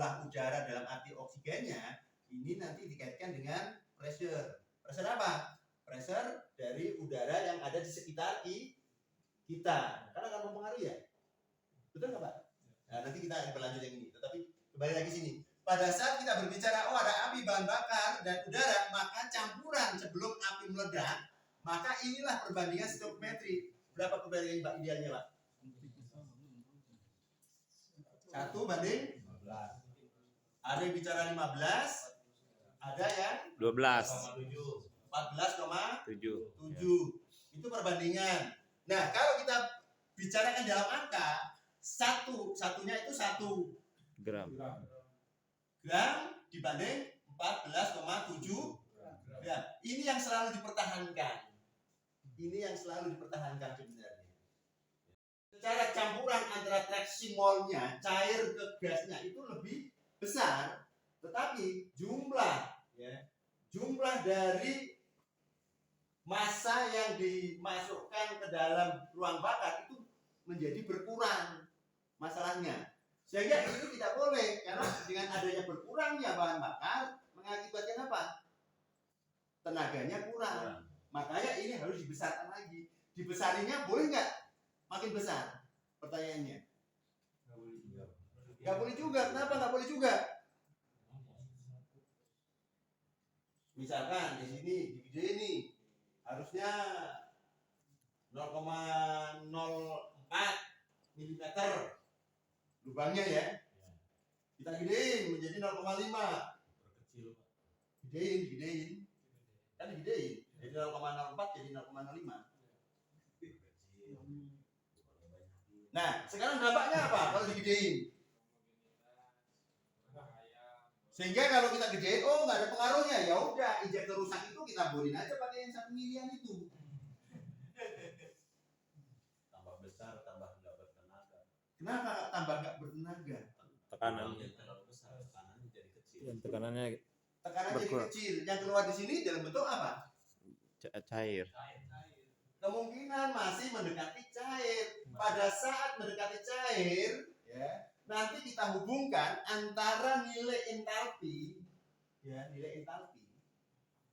jumlah udara dalam arti oksigennya ini nanti dikaitkan dengan pressure. Pressure apa? Pressure dari udara yang ada di sekitar kita. Karena akan mempengaruhi ya. Betul nggak Pak? Nah, nanti kita akan berlanjut yang ini. Tetapi kembali lagi sini. Pada saat kita berbicara ada api, bahan bakar dan udara, maka campuran sebelum api meledak, maka inilah perbandingan stoichiometri. Berapa perbandingan Pak idealnya Pak? 1:15. Ada yang bicara 15, ada yang 12. 14,7. Itu perbandingan. Nah, kalau kita bicarakan dalam angka, satunya itu 1 gram dibanding 14,7 gram. Ini yang selalu dipertahankan. Sebenarnya. Secara campuran antara traksi molnya, cair ke gasnya itu lebih besar, tetapi jumlah dari massa yang dimasukkan ke dalam ruang bakar itu menjadi berkurang masalahnya. Sehingga ini tidak boleh, karena dengan adanya berkurangnya bahan bakar mengakibatkan apa? Tenaganya kurang. Makanya ini harus dibesarkan lagi. Dibesarinya boleh nggak makin besar? Pertanyaannya. Nggak boleh juga. Kenapa nggak boleh juga? Misalkan di sini di ini harusnya 0,04 mm lubangnya ya. Kita gedein menjadi 0,5. Gedein. Kan digedein. Jadi 0,04 jadi 0,05. Nah, sekarang dampaknya apa kalau digedein? Sehingga kalau kita gedein, nggak ada pengaruhnya. Ya udah, injektor rusak itu kita borin aja pakai yang 1 milian itu. Tambah besar, tambah nggak bertenaga. Kenapa tambah nggak bertenaga? Tekanannya terlalu besar, tekanannya jadi kecil. tekanannya Jadi kecil. Yang keluar di sini dalam bentuk apa? cair. Kemungkinan masih mendekati cair. Pada saat mendekati cair, ya, nanti kita hubungkan antara nilai entalpi.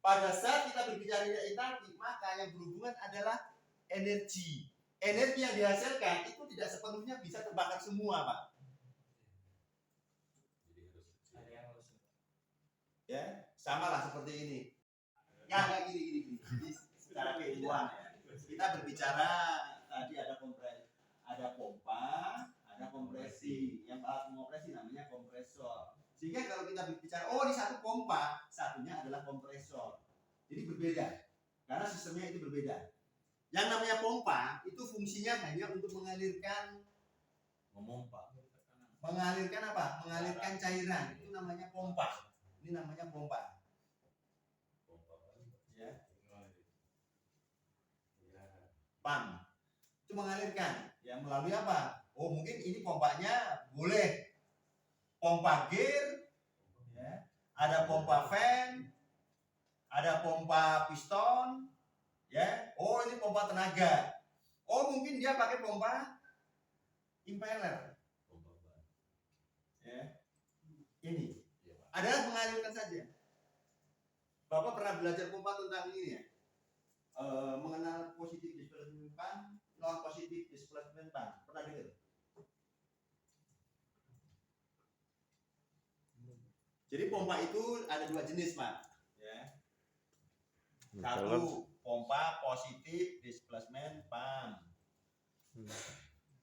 Pada saat kita berbicara nilai entalpi, maka yang berhubungan adalah energi. Energi yang dihasilkan itu tidak sepenuhnya bisa terbakar semua, Pak. Ya, samalah seperti ini. Ya, kayak gini. Secara keilmuan ya. Kita berbicara tadi ada pompa, ada kompresi. Yang alat kompresi namanya kompresor. Sehingga kalau kita berbicara, ini satu pompa, satunya adalah kompresor. Jadi berbeda. Karena sistemnya itu berbeda. Yang namanya pompa itu fungsinya hanya untuk mengalirkan mengalirkan cairan. Itu namanya pompa. Ini namanya pompa. Ya. Pam. Itu mengalirkan. Ya melalui apa? Mungkin ini pompanya boleh pompa gear, ya. Ada pompa fan, ada pompa piston, ya. Ini pompa tenaga. Mungkin dia pakai pompa impeller. Ya. Ini adalah mengalirkan saja. Bapak pernah belajar pompa tentang ini ya? Mengenal positif displacement pump, non positif displacement pump. Pernah dengar? Jadi pompa itu ada 2 jenis, Pak. Ya. Satu, pompa positif displacement pump.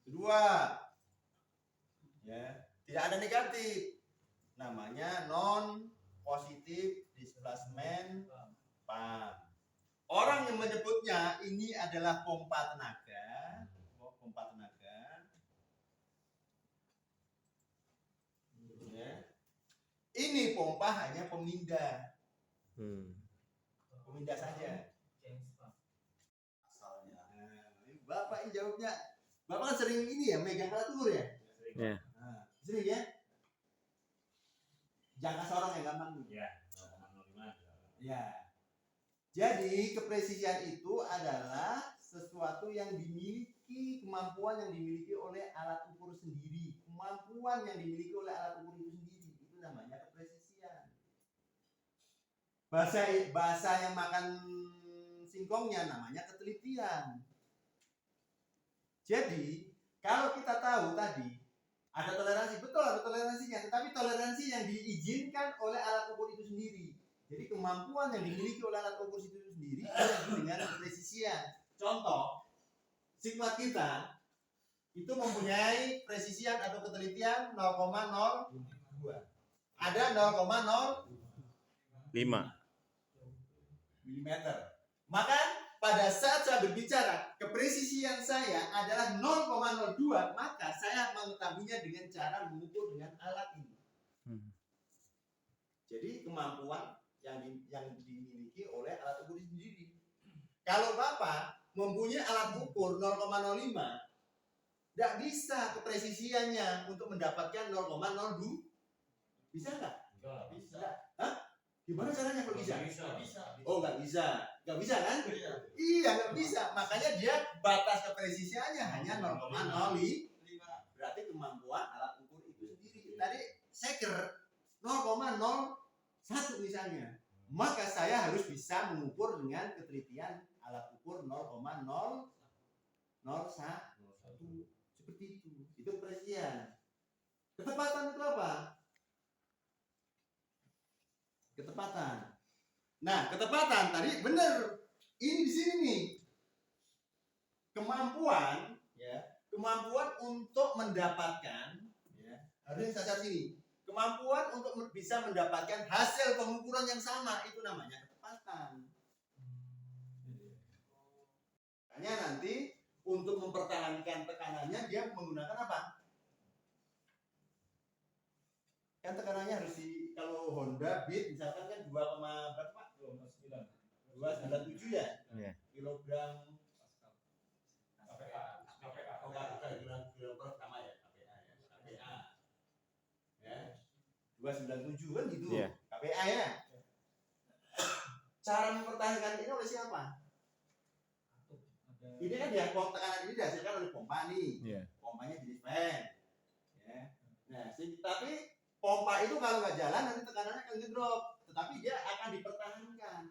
Kedua, ya, tidak ada negatif. Namanya non positif displacement pump. Orang yang menyebutnya ini adalah pompa tenaga. Ya. Ini pompa hanya pemindah. Pemindah saja. Asalnya. Bapak ini jawabnya. Bapak kan sering ini ya, megang alat ukur ya? Ya. Sering ya? Jangka sorong yang gampang. Ya. Jadi kepresisian itu adalah sesuatu yang dimiliki, kemampuan yang dimiliki oleh alat ukur sendiri. Kemampuan yang dimiliki oleh alat ukur itu sendiri. Itu namanya kepresisian. Bahasa yang makan singkongnya namanya ketelitian. Jadi kalau kita tahu tadi ada toleransi, betul ada toleransinya, tetapi toleransi yang diizinkan oleh alat ukur itu sendiri. Jadi kemampuan yang dimiliki oleh alat ukur itu sendiri dengan kepresisian. Contoh, sikmat kita itu mempunyai presisian atau ketelitian 0,02. Ada 0,05 mm. Maka pada saat saya berbicara kepresisian saya adalah 0,02, maka saya mengetahuinya dengan cara mengukur dengan alat ini. Jadi kemampuan yang dimiliki oleh alat ukur itu sendiri. Kalau Bapak mempunyai alat ukur 0,05, tidak bisa kepresisiannya untuk mendapatkan 0,02. Bisa nggak? Bisa. Hah? Gimana caranya kalau bisa? Bisa. Oh nggak bisa. Nggak bisa kan? Iya nggak bisa. Makanya dia batas kepresisiannya hanya 0,05. Berarti kemampuan alat ukur itu sendiri. Tadi seker 0,01 misalnya. Maka saya harus bisa mengukur dengan ketelitian alat ukur 0,001. Seperti itu. Itu kepresisian. Ketepatan itu apa? Ketepatan. Nah, ketepatan tadi benar. Ini di sini nih. Kemampuan, ya, kemampuan untuk mendapatkan, ya, harusnya sasar sini. Kemampuan untuk bisa mendapatkan hasil pengukuran yang sama itu namanya ketepatan. Makanya nanti untuk mempertahankan tekanannya dia menggunakan apa? Kan tekanannya harus kalau Honda Beat misalkan kan 2,97 ya? Iya. Kilogram KPA. oh kilogram pertama ya, KPA ya. 297 kan gitu. Iya. KPA ya. Cara mempertahankan ini oleh siapa? Ini kan dia tekanan ini dihasilkan oleh pompa nih. Iya. Pompanya jenis fan. Ya. Nah, tapi pompa itu kalau nggak jalan nanti tekanannya akan ngedrop. Tetapi dia akan dipertahankan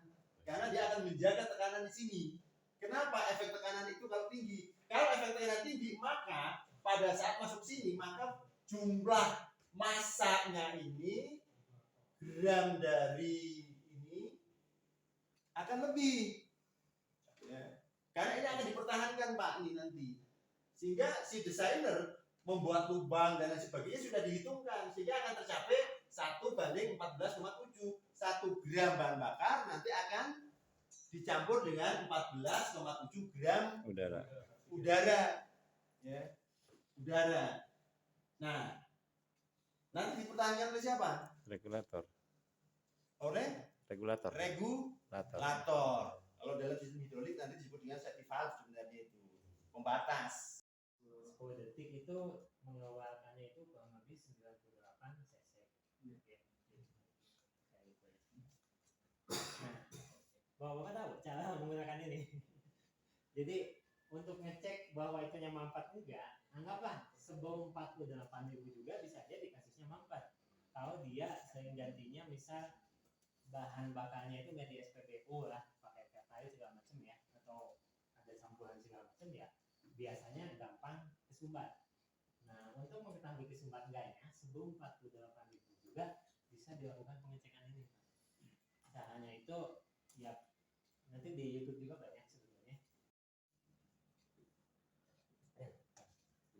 karena dia akan menjaga tekanan di sini. Kenapa efek tekanan itu kalau tinggi? Kalau efek tekanan tinggi, maka pada saat masuk sini maka jumlah masanya ini gram dari ini akan lebih. Ya. Karena ini akan dipertahankan Pak ini nanti. Sehingga si desainer membuat lubang dan lain sebagainya sudah dihitungkan sehingga akan tercapai 1:14,7. 1 gram bahan bakar nanti akan dicampur dengan 14,7 gram udara. Ya. Udara. Nah, nanti dipertahankan oleh siapa? Regulator. Oleh Regulator. regulator. Kalau dalam sistem hidrolik nanti disebut dengan safety valve sebenarnya itu. Pembatas. 10 detik itu mengeluarkannya itu kurang lebih 98 cc. Nah, Bapak tahu cara menggunakan ini. Jadi untuk ngecek bahwa itu mampat enggak, anggaplah sebelum 48.000 juga bisa aja dikasihnya mampat. Kalau dia sering gantinya misal bahan bakarnya itu ganti SPBU lah, pakai pertalite segala macam ya, atau ada campuran segala macam ya, biasanya gampang kesumbat. Nah, untuk mengetahui kesumbat enggaknya sebelum 48.000 juga bisa dilakukan pengecekan ini. Caranya itu ya nanti di YouTube juga banyak sebenarnya.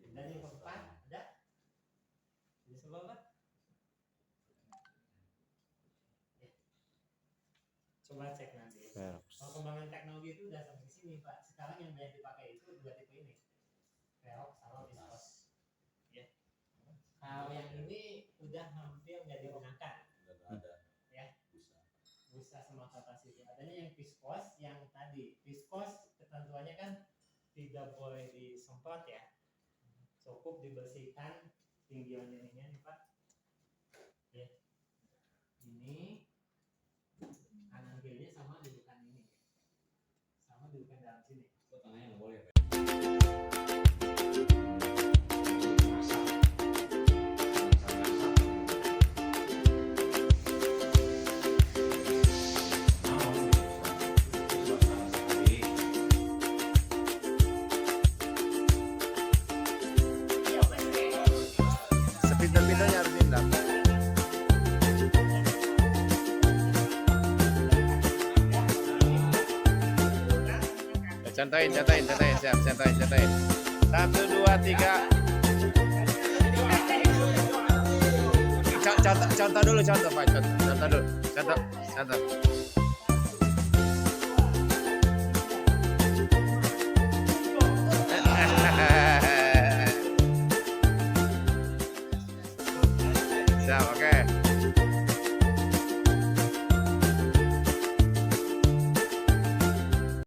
Dan yang keempat ada di sebelah Pak. Ya. Coba cek nanti. Perkembangan teknologi itu udah sampai sini Pak. Sekarang yang banyak dipakai itu dua tipe ini, Velox sama Viskos. Ya. Kalau yang ini udah hampir nggak digunakan. Ya. Busa sama kapasitas. Adanya yang viskos yang tadi. Viskos ketentuannya kan tidak boleh disemprot ya. Cukup dibersihkan tinggiannya ini nih Pak. Ya. Ini kanan kirinya sama dudukan ini. Sama dudukan dalam sini. Tengahnya nggak boleh. Contohin. Siap, contohin. 1, 2, 3. Contoh dulu, Pak. Contoh.